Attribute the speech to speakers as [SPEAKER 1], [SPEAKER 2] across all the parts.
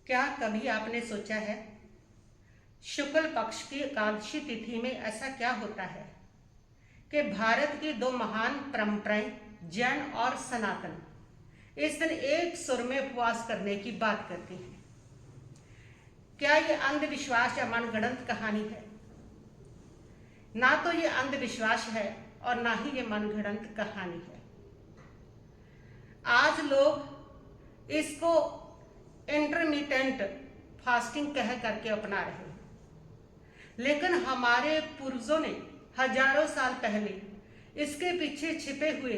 [SPEAKER 1] क्या कभी आपने सोचा है शुक्ल पक्ष की एकादशी तिथि में ऐसा क्या होता है कि भारत की दो महान परंपराएं जैन और सनातन इस दिन एक सुर में उपवास करने की बात करती हैं। क्या ये अंधविश्वास या मनगढ़ंत कहानी है? ना तो ये अंधविश्वास है और ना ही ये मनगढ़ंत कहानी है। आज लोग इसको इंटरमिटेंट फास्टिंग कह करके अपना रहे हैं, लेकिन हमारे पूर्वजों ने हजारों साल पहले इसके पीछे छिपे हुए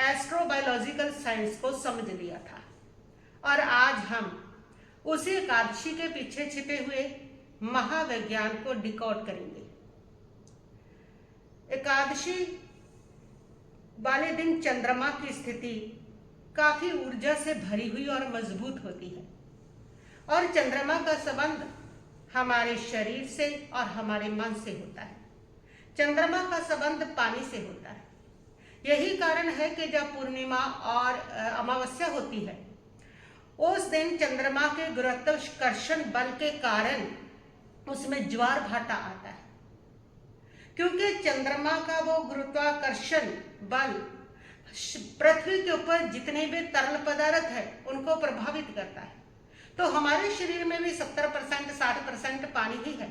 [SPEAKER 1] एस्ट्रोबायोलॉजिकल साइंस को समझ लिया था और आज हम उसी एकादशी के पीछे छिपे हुए महाविज्ञान को डिकोड करेंगे। एकादशी वाले दिन चंद्रमा की स्थिति काफी ऊर्जा से भरी हुई और मजबूत होती है और चंद्रमा का संबंध हमारे शरीर से और हमारे मन से होता है। चंद्रमा का संबंध पानी से होता है। यही कारण है कि जब पूर्णिमा और अमावस्या होती है उस दिन चंद्रमा के गुरुत्वाकर्षण बल के कारण उसमें ज्वार भाटा आता है, क्योंकि चंद्रमा का वो गुरुत्वाकर्षण बल पृथ्वी के ऊपर जितने भी तरल पदार्थ है उनको प्रभावित करता है। तो हमारे शरीर में भी 70% 60% पानी ही है,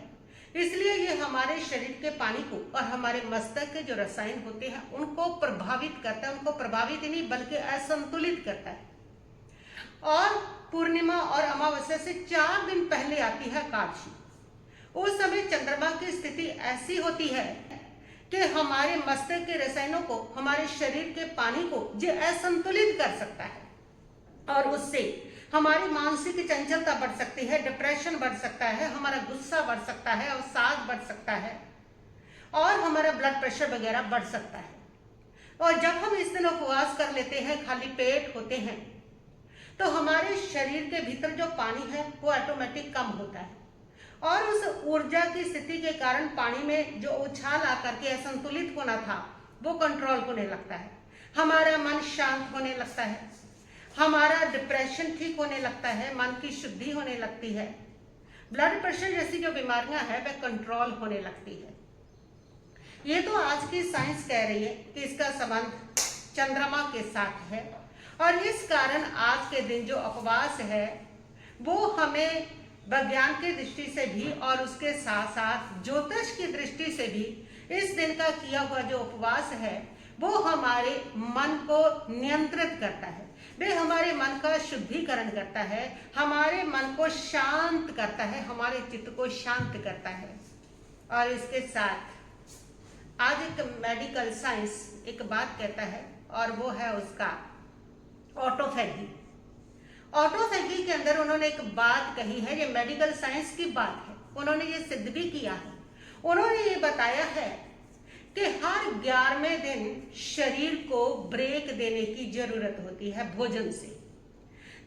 [SPEAKER 1] इसलिए ये हमारे शरीर के पानी को और हमारे मस्तक के जो रसायन होते हैं उनको प्रभावित करता है। उनको प्रभावित ही नहीं बल्कि असंतुलित करता है। और पूर्णिमा और अमावस्या से 4 दिन पहले आती है एकादशी। उस समय चंद्रमा की स्थिति ऐसी होती है कि हमारे मस्तक के रसायनों को, हमारे शरीर के पानी को जो असंतुलित कर सकता है और उससे हमारी मानसिक चंचलता बढ़ सकती है, डिप्रेशन बढ़ सकता है, हमारा गुस्सा बढ़ सकता है, अवसाद बढ़ सकता है और हमारा ब्लड प्रेशर वगैरह बढ़ सकता है। और जब हम इस दिन उपवास कर लेते हैं, खाली पेट होते हैं, तो हमारे शरीर के भीतर जो पानी है वो ऑटोमेटिक कम होता है और उस ऊर्जा की स्थिति के कारण पानी में जो उछाल आकर के असंतुलित होना था वो कंट्रोल होने लगता है। हमारा मन शांत होने लगता है, हमारा डिप्रेशन ठीक होने लगता है, मन की शुद्धि होने लगती है, ब्लड प्रेशर जैसी जो बीमारियां हैं वह कंट्रोल होने लगती है। ये तो आज की साइंस कह रही है कि इसका संबंध चंद्रमा के साथ है और इस कारण आज के दिन जो उपवास है वो हमें विज्ञान की दृष्टि से भी और उसके साथ साथ ज्योतिष की दृष्टि से भी इस दिन का किया हुआ जो उपवास है वो हमारे मन को नियंत्रित करता है, वे हमारे मन का शुद्धिकरण करता है, हमारे मन को शांत करता है, हमारे चित्त को शांत करता है। और इसके साथ आज एक मेडिकल साइंस एक बात कहता है और वो है उसका ऑटोफैगी। ऑटोफैगी के अंदर उन्होंने एक बात कही है, ये मेडिकल साइंस की बात है, उन्होंने ये सिद्ध भी किया है। उन्होंने ये बताया है कि हर 11वें दिन शरीर को ब्रेक देने की जरूरत होती है भोजन से,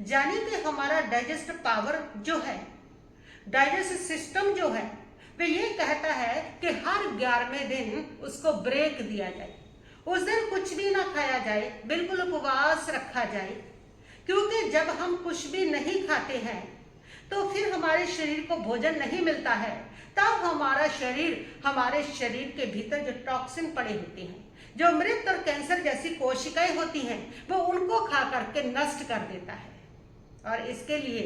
[SPEAKER 1] यानी कि हमारा डाइजेस्ट पावर जो है, डाइजेस्ट सिस्टम जो है, वे ये कहता है कि हर 11वें दिन उसको ब्रेक दिया जाए, उस दिन कुछ भी ना खाया जाए, बिल्कुल उपवास रखा जाए, क्योंकि जब हम कुछ भी नहीं खाते हैं तो फिर हमारे शरीर को भोजन नहीं मिलता है, तब हमारे शरीर के भीतर जो टॉक्सिन पड़े होते हैं, जो मृत और कैंसर जैसी कोशिकाएं होती हैं, वो उनको खा करके नष्ट कर देता है। और इसके लिए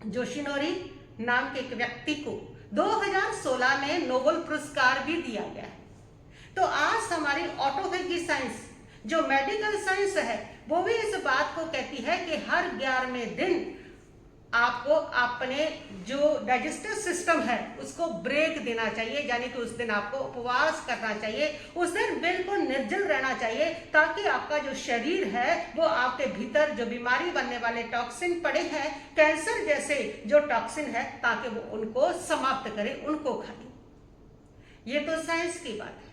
[SPEAKER 1] जोशिनोरी नाम के एक व्यक्ति को 2016 में नोबेल पुरस्कार भी दिया गया है। तो आज हमारी ऑटोफैगी साइंस जो मेडिकल साइंस है वो भी इस बात को कहती है कि हर 11वें दिन आपको अपने जो डाइजेस्टिव सिस्टम है उसको ब्रेक देना चाहिए, यानी कि उस दिन आपको उपवास करना चाहिए, उस दिन बिल्कुल निर्जल रहना चाहिए, ताकि आपका जो शरीर है वो आपके भीतर जो बीमारी बनने वाले टॉक्सिन पड़े हैं, कैंसर जैसे जो टॉक्सिन है, ताकि वो उनको समाप्त करे, उनको खाए। ये तो साइंस की बात है,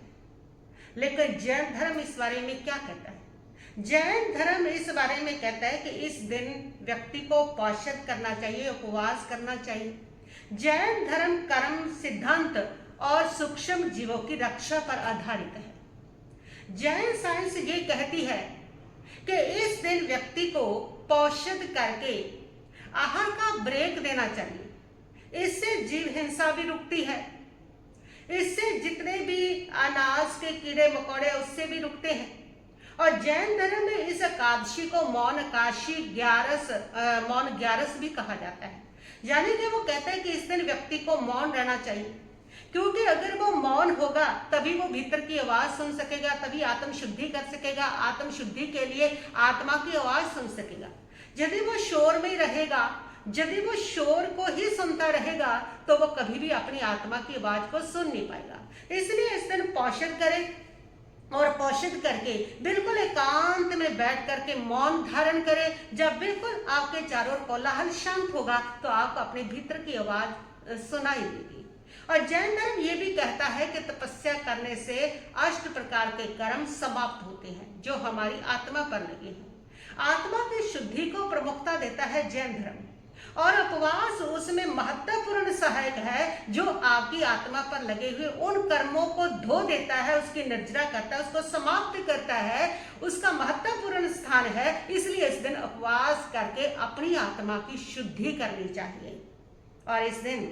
[SPEAKER 1] लेकिन जैन धर्म इस बारे में क्या कहता है? जैन धर्म इस बारे में कहता है कि इस दिन व्यक्ति को पौषध करना चाहिए, उपवास करना चाहिए। जैन धर्म कर्म सिद्धांत और सूक्ष्म जीवों की रक्षा पर आधारित है। जैन साइंस ये कहती है कि इस दिन व्यक्ति को पौषध करके आहार का ब्रेक देना चाहिए। इससे जीव हिंसा भी रुकती है, इससे जितने भी अनाज के कीड़े मकोड़े उससे भी रुकते हैं। और जैन धर्म में इस एकादशी को मौन ग्यारस भी कहा जाता है। यानी कि वो कहते हैं कि इस दिन व्यक्ति को मौन रहना चाहिए, क्योंकि अगर वो मौन होगा तभी वो भीतर की आवाज सुन सकेगा, तभी आत्म शुद्धि कर सकेगा, आत्म शुद्धि के लिए आत्मा की आवाज सुन सकेगा। यदि वो शोर में रहेगा, यदि वो शोर को ही सुनता रहेगा तो वो कभी भी अपनी आत्मा की आवाज को सुन नहीं पाएगा। इसलिए इस दिन पौषध करें और पौषध करके बिल्कुल एकांत में बैठ करके मौन धारण करें। जब बिल्कुल आपके चारों ओर कोलाहल शांत होगा तो आपको अपने भीतर की आवाज सुनाई देगी। और जैन धर्म ये भी कहता है कि तपस्या करने से 8 प्रकार के कर्म समाप्त होते हैं जो हमारी आत्मा पर लगे हैं। आत्मा की शुद्धि को प्रमुखता देता है जैन धर्म, और उपवास उसमें महत्वपूर्ण सहायक है जो आपकी आत्मा पर लगे हुए उन कर्मों को धो देता है, उसकी निर्जरा करता है, उसको समाप्त करता है, उसका महत्वपूर्ण स्थान है। इसलिए इस दिन उपवास करके अपनी आत्मा की शुद्धि करनी चाहिए। और इस दिन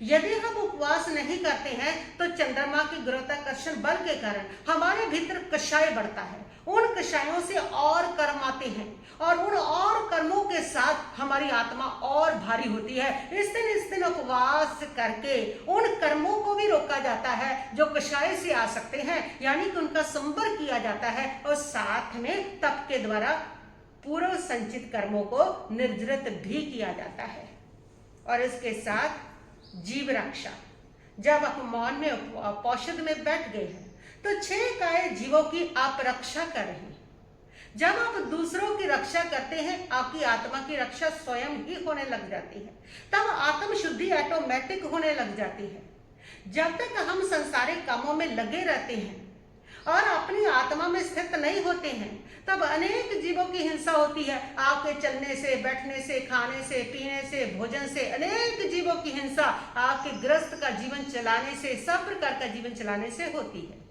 [SPEAKER 1] यदि हम उपवास नहीं करते हैं तो चंद्रमा के गुरुत्वाकर्षण बल के कारण हमारे भीतर कषाय बढ़ता है, उन कषायों से और कर्म आते हैं और उन और कर्मों के साथ हमारी आत्मा और भारी होती है। इस दिन उपवास करके उन कर्मों को भी रोका जाता है जो कषाय से आ सकते हैं, यानी कि उनका संवर किया जाता है और साथ में तप के द्वारा पूर्व संचित कर्मों को निर्जरित भी किया जाता है। और इसके साथ जीव रक्षा, जब आप मौन में पौषध में बैठ गए हैं तो 6 काय जीवों की आप रक्षा कर रहे हैं। जब आप दूसरों की रक्षा करते हैं आपकी आत्मा की रक्षा स्वयं ही होने लग जाती है, तब आत्म शुद्धि ऑटोमेटिक होने लग जाती है। जब तक हम संसारिक कामों में लगे रहते हैं और अपनी आत्मा में स्थित नहीं होते हैं तब अनेक जीवों की हिंसा होती है। आपके चलने से, बैठने से, खाने से, पीने से, भोजन से अनेक जीवों की हिंसा आपके गृहस्थ का जीवन चलाने से, सब प्रकार का जीवन चलाने से होती है।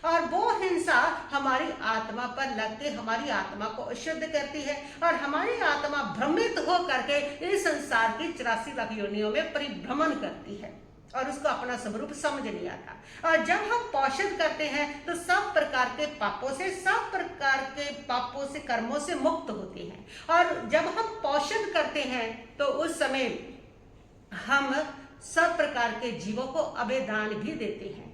[SPEAKER 1] और वो हिंसा हमारी आत्मा पर लग के हमारी आत्मा को अशुद्ध करती है और हमारी आत्मा भ्रमित हो करके इस संसार की 84 लाख योनियों में परिभ्रमण करती है और उसको अपना स्वरूप समझ नहीं आता। और जब हम पौषध करते हैं तो सब प्रकार के पापों से, सब प्रकार के पापों से, कर्मों से मुक्त होते हैं। और जब हम पौषध करते हैं तो उस समय हम सब प्रकार के जीवों को अभेदान भी देते हैं।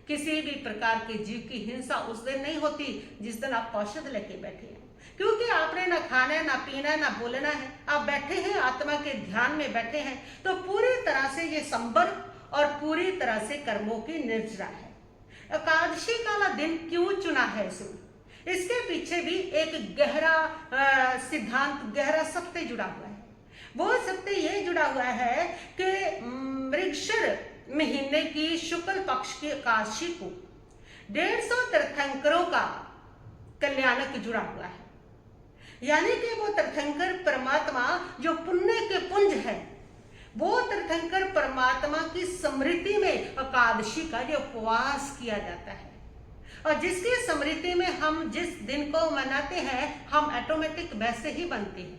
[SPEAKER 1] किसी भी प्रकार के जीव की हिंसा उस दिन नहीं होती जिस दिन आप पौषध लेके बैठे हैं, क्योंकि आपने ना खाना है, ना पीना है, ना बोलना है। आप बैठे हैं, आत्मा के ध्यान में बैठे हैं, तो पूरी तरह से ये संबर और पूरी तरह से कर्मों की निर्जरा है। एकादशी का दिन क्यों चुना है इसके पीछे भी एक गहरा सिद्धांत, गहरा सत्य जुड़ा हुआ है। वो सत्य ये जुड़ा हुआ है कि मृगशिर महीने की शुक्ल पक्ष की एकादशी को 150 तीर्थंकरों का कल्याणक जुड़ा हुआ है। यानी कि वो तीर्थंकर परमात्मा जो पुण्य के पुंज है, वो तीर्थंकर परमात्मा की स्मृति में एकादशी का जो उपवास किया जाता है और जिसकी स्मृति में हम जिस दिन को मनाते हैं हम ऑटोमेटिक वैसे ही बनते हैं।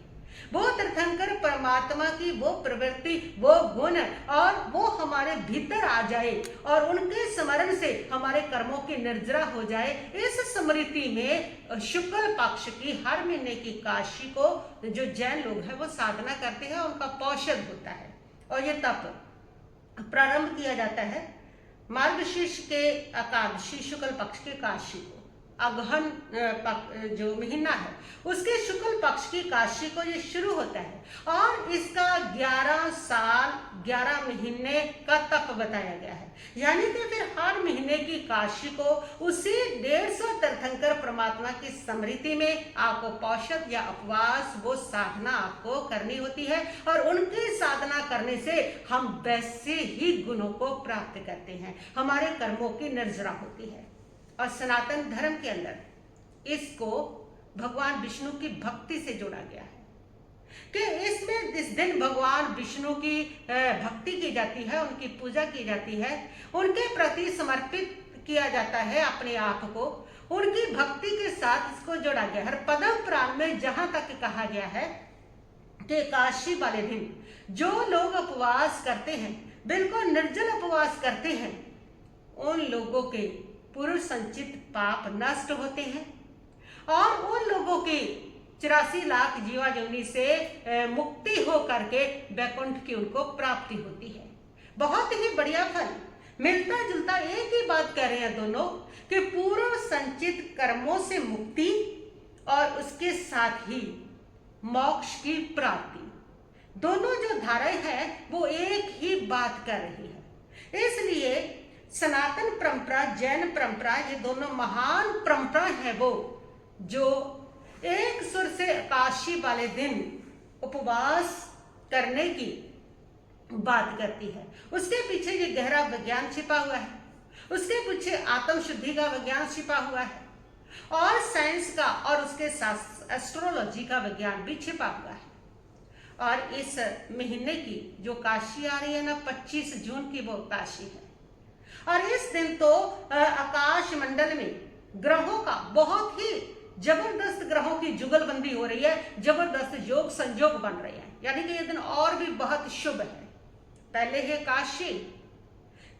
[SPEAKER 1] वो तीर्थंकर परमात्मा की वो प्रवृत्ति, वो गुण और वो हमारे भीतर आ जाए और उनके स्मरण से हमारे कर्मों की निर्जरा हो जाए। इस स्मृति में शुक्ल पक्ष की हर महीने की एकादशी को जो जैन लोग हैं वो साधना करते हैं, उनका पौषध होता है और ये तप प्रारंभ किया जाता है मार्गशीर्ष के एकादशी शुक्ल पक्ष की एकादशी को। अगहन जो महीना है उसके शुक्ल पक्ष की एकादशी को ये शुरू होता है और इसका 11 साल 11 महीने का तप बताया गया है। यानी कि फिर हर महीने की एकादशी को उसी 150 तीर्थंकर परमात्मा की स्मृति में आपको पौषध या उपवास वो साधना आपको करनी होती है और उनकी साधना करने से हम वैसे ही गुणों को प्राप्त करते हैं, हमारे कर्मों की निर्जरा होती है। और सनातन धर्म के अंदर इसको भगवान विष्णु की भक्ति से जोड़ा गया है कि इसमें इस दिन भगवान विष्णु की भक्ति की जाती है, उनकी पूजा की जाती है, उनके प्रति समर्पित किया जाता है अपने आप को, उनकी भक्ति के साथ इसको जोड़ा गया है। हर पद्म पुराण में जहां तक कहा गया है कि एकादशी वाले दिन जो लोग उपवास करते हैं, बिल्कुल निर्जल उपवास करते हैं, उन लोगों के पूर्व संचित पाप नष्ट होते हैं और उन लोगों के 84 लाख जीवा जोनि से मुक्ति हो करके वैकुंठ की उनको प्राप्ति होती है। बहुत ही बढ़िया फल, मिलता जुलता एक ही बात कह रहे हैं दोनों कि पूर्व संचित कर्मों से मुक्ति और उसके साथ ही मोक्ष की प्राप्ति, दोनों जो धाराएं हैं वो एक ही बात कर रही है। इसलिए सनातन परंपरा, जैन परंपरा, ये दोनों महान परंपरा है वो जो एक सुर से एकादशी वाले दिन उपवास करने की बात करती है। उसके पीछे ये गहरा विज्ञान छिपा हुआ है, उसके पीछे आत्म शुद्धि का विज्ञान छिपा हुआ है और साइंस का और उसके साथ एस्ट्रोलॉजी का विज्ञान भी छिपा हुआ है। और इस महीने की जो काशी आ रही है ना, 25 जून की वो काशी है और इस दिन तो आकाश मंडल में ग्रहों का बहुत ही जबरदस्त ग्रहों की जुगलबंदी हो रही है, जबरदस्त योग संयोग बन रहे हैं, यानी कि ये दिन और भी बहुत शुभ है। पहले है काशी,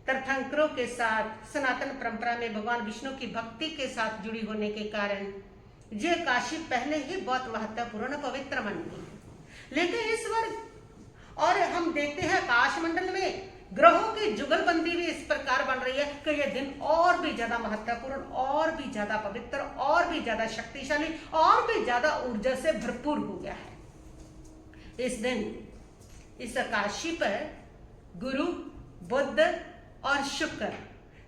[SPEAKER 1] तीर्थंकरों के साथ सनातन परंपरा में भगवान विष्णु की भक्ति के साथ जुड़ी होने के कारण ये काशी पहले ही बहुत महत्वपूर्ण पवित्र मानी गई है। लेकिन इस वर्ग और हम देखते हैं आकाश मंडल में ग्रहों की जुगलबंदी भी इस प्रकार बन रही है कि यह दिन और भी ज्यादा महत्वपूर्ण, और भी ज्यादा पवित्र, और भी ज्यादा शक्तिशाली, और भी ज्यादा ऊर्जा से भरपूर हो गया है। इस दिन इस काशी पर गुरु, बुध और शुक्र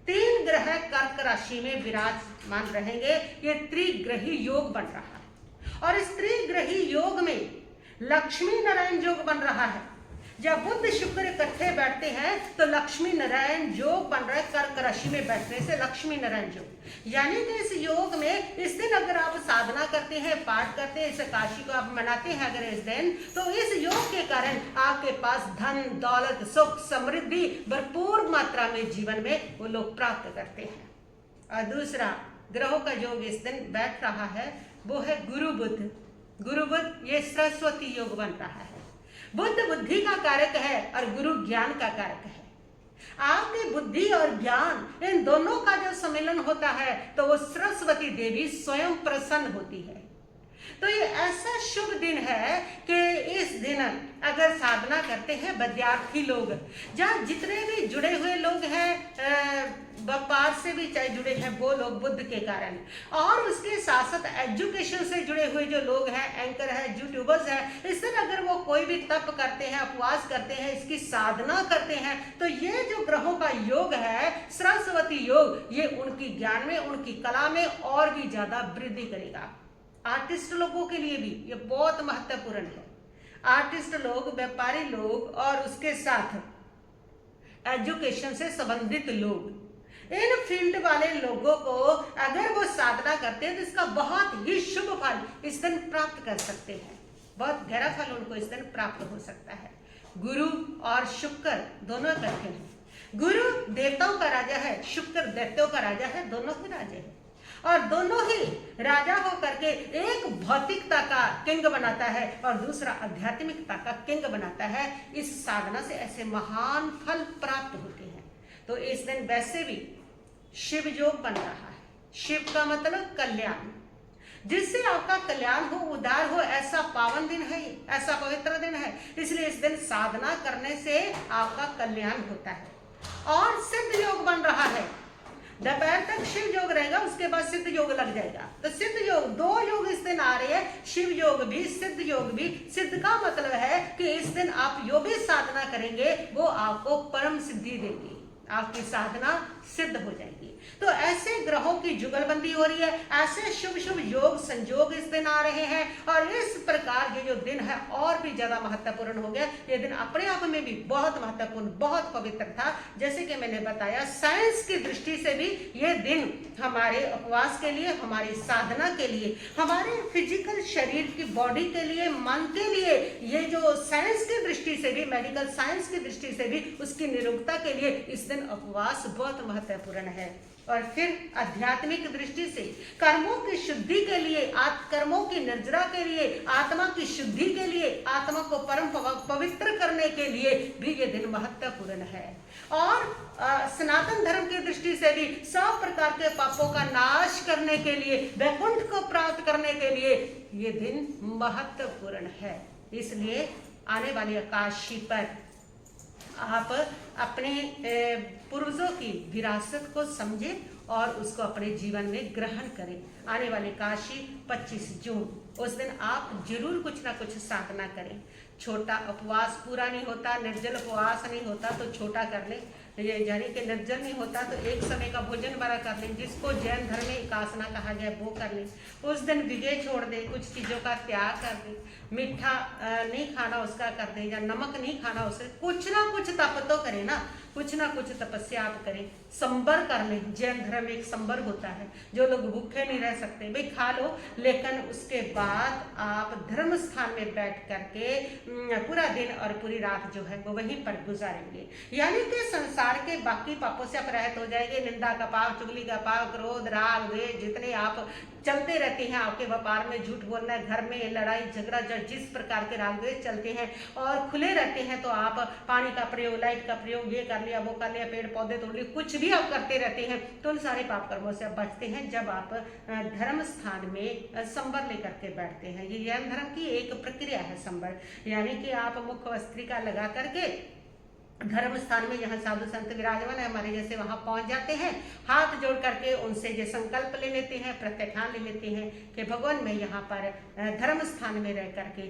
[SPEAKER 1] 3 ग्रह कर्क राशि में विराजमान रहेंगे। ये त्रिग्रही योग बन रहा है और इस त्रिग्रही योग में लक्ष्मी नारायण योग बन रहा है। जब बुध शुक्र इकट्ठे बैठते हैं तो लक्ष्मी नारायण योग बन रहा है। कर्क राशि में बैठने से लक्ष्मी नारायण योग, यानी कि इस योग में इस दिन अगर आप साधना करते हैं, पाठ करते हैं, इस काशी को आप मनाते हैं अगर इस दिन, तो इस योग के कारण आपके पास धन, दौलत, सुख, समृद्धि भरपूर मात्रा में जीवन में वो लोग प्राप्त करते हैं। और दूसरा ग्रहों का योग इस दिन बैठ रहा है वो है गुरु बुध। गुरु बुध ये सरस्वती योग बन रहा है। बुद्ध बुद्धि का कारक है और गुरु ज्ञान का कारक है। आपकी बुद्धि और ज्ञान इन दोनों का जब सम्मेलन होता है तो वो सरस्वती देवी स्वयं प्रसन्न होती है। तो ये ऐसा शुभ दिन है कि इस दिन अगर साधना करते हैं विद्यार्थी लोग, जहाँ जितने भी जुड़े हुए लोग हैं, व्यापार से भी चाहे जुड़े हैं वो लोग बुद्ध के कारण, और उसके साथ साथ एजुकेशन से जुड़े हुए जो लोग हैं, एंकर है, यूट्यूबर्स हैं, इस तरह अगर वो कोई भी तप करते हैं, उपवास करते हैं, इसकी साधना करते हैं, तो ये जो ग्रहों का योग है सरस्वती योग, ये उनकी ज्ञान में, उनकी कला में और भी ज्यादा वृद्धि करेगा। आर्टिस्ट लोगों के लिए भी ये बहुत महत्वपूर्ण है। आर्टिस्ट लोग, व्यापारी लोग और उसके साथ एजुकेशन से संबंधित लोग, इन फील्ड वाले लोगों को अगर वो साधना करते हैं तो इसका बहुत ही शुभ फल इस दिन प्राप्त कर सकते हैं। बहुत गहरा फल उनको इस दिन प्राप्त हो सकता है। गुरु और शुक्र दोनों इकट्ठे हैं। गुरु देवताओं का राजा है, शुक्र दैत्यों का राजा है, दोनों ही राजा है और दोनों ही राजा होकर के एक भौतिकता का किंग बनाता है और दूसरा आध्यात्मिकता का किंग बनाता है। इस साधना से ऐसे महान फल प्राप्त होते हैं। तो इस दिन वैसे भी शिव योग बन रहा है। शिव का मतलब कल्याण, जिससे आपका कल्याण हो, उद्धार हो, ऐसा पावन दिन है, ऐसा पवित्र दिन है। इसलिए इस दिन साधना करने से आपका कल्याण होता है। और सिद्ध योग बन रहा है। दोपहर तक शिव योग रहेगा, उसके बाद सिद्ध योग लग जाएगा। तो सिद्ध योग, 2 योग इस दिन आ रहे हैं, शिव योग भी, सिद्ध योग भी। सिद्ध का मतलब है कि इस दिन आप जो भी साधना करेंगे वो आपको परम सिद्धि देगी, आपकी साधना सिद्ध हो जाएगी। तो ऐसे ग्रहों की जुगलबंदी हो रही है, ऐसे शुभ शुभ योग संयोग इस दिन आ रहे हैं और इस प्रकार ये जो दिन है और भी ज्यादा महत्वपूर्ण हो गया। ये दिन अपने आप में भी बहुत महत्वपूर्ण, बहुत पवित्र था। जैसे कि मैंने बताया, साइंस की दृष्टि से भी ये दिन हमारे उपवास के लिए, हमारी साधना के लिए, हमारे फिजिकल शरीर की बॉडी के लिए, मन के लिए, ये जो साइंस की दृष्टि से भी, मेडिकल साइंस की दृष्टि से भी उसकी निरोगता के लिए इस दिन उपवास बहुत महत्वपूर्ण है। और फिर आध्यात्मिक दृष्टि से कर्मों की शुद्धि के लिए, कर्मों की निर्जरा के लिए, आत्मा की शुद्धि के लिए, आत्मा को परम पवित्र करने के लिए भी ये दिन महत्वपूर्ण है। और सनातन धर्म की दृष्टि से भी सब प्रकार के पापों का नाश करने के लिए, वैकुंठ को प्राप्त करने के लिए ये दिन महत्वपूर्ण है। इसलिए आने वाली एकादशी पर आप अपने पूर्वजों की विरासत को समझें और उसको अपने जीवन में ग्रहण करें। आने वाली एकादशी 25 जून, उस दिन आप जरूर कुछ ना कुछ साधना करें। छोटा उपवास पूरा नहीं होता, निर्जल उपवास नहीं होता तो छोटा कर ले, यानी कि निर्जल नहीं होता तो एक समय का भोजन बड़ा कर ले, जिसको जैन धर्म में एकासना कहा गया वो कर ले। उस दिन विजय छोड़ दे, कुछ चीज़ों का त्याग कर दे, मीठा नहीं खाना उसका कर दे, या नमक नहीं खाना उसे, कुछ ना कुछ तप तो करे ना, कुछ ना कुछ तपस्या आप करें। संबर कर ले, जैन धर्म में एक संबर होता है, जो लोग भूखे नहीं रह सकते भाई खा लो, लेकिन उसके बाद आप धर्म स्थान में बैठ करके पूरा दिन और पूरी रात जो है वो वहीं पर गुजारेंगे। यानी कि संसार के बाकी पापों से आप रहित हो जाएंगे। निंदा का पाप, चुगली का पाप, क्रोध, राग, द्वेष जितने आप चलते रहते हैं, आपके व्यापार में झूठ बोलना, घर में लड़ाई झगड़ा, जिस प्रकार के राग द्वेष चलते हैं और खुले रहते हैं, तो आप पानी का प्रयोग, लाइट का प्रयोग, ये कर लिया वो कर लिया, पेड़ पौधे तोड़ लिए, कुछ भी आप करते रहते हैं, तो उन सारे पाप कर्मों से आप बचते हैं जब आप धर्म स्थान में संबर लेकर के बैठते हैं। ये जैन धर्म की एक प्रक्रिया है संबर, यानी कि आप मुख वस्त्रिका लगा करके धर्म स्थान में जहाँ साधु संत विराजमान है हमारे जैसे, वहां पहुंच जाते हैं, हाथ जोड़ करके उनसे ये संकल्प ले लेते हैं, प्रत्याख्यान ले लेते हैं कि भगवान मैं यहाँ पर धर्म स्थान में रह करके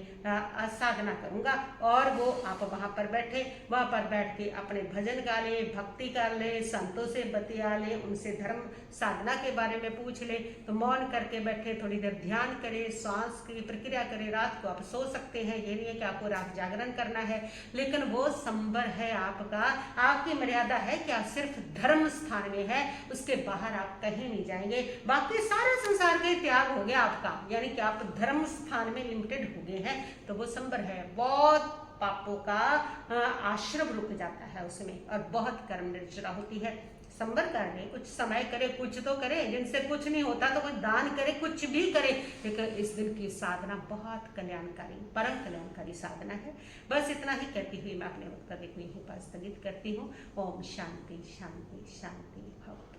[SPEAKER 1] साधना करूंगा। और वो आप वहां पर बैठे, वहां पर बैठ के अपने भजन गा ले, भक्ति कर ले, संतों से बतिया ले, उनसे धर्म साधना के बारे में पूछ ले, तो मौन करके बैठे, थोड़ी देर ध्यान करें, सांस की प्रक्रिया करें। रात को आप सो सकते हैं, ये नहीं है कि आपको रात जागरण करना है, लेकिन वो संबर है आपका, आपकी मर्यादा है कि आप सिर्फ धर्म स्थान में है, उसके बाहर आप कहीं नहीं जाएंगे। बाकी सारे संसार के त्याग हो गया आपका, यानी कि आप धर्म स्थान में लिमिटेड हो गए हैं, तो वो संबर है। बहुत पापों का आश्रम रुक जाता है उसमें और बहुत कर्म निर्जरा होती है। संबर कर ले, कुछ समय करे, कुछ तो करे, जिनसे कुछ नहीं होता तो कुछ दान करे, कुछ भी करे, लेकिन इस दिन की साधना बहुत कल्याणकारी, परम कल्याणकारी साधना है। बस इतना ही कहती हुई मैं अपने वक्त का देखनी ही पर स्थगित करती हूँ। ओम शांति शांति शांति भव।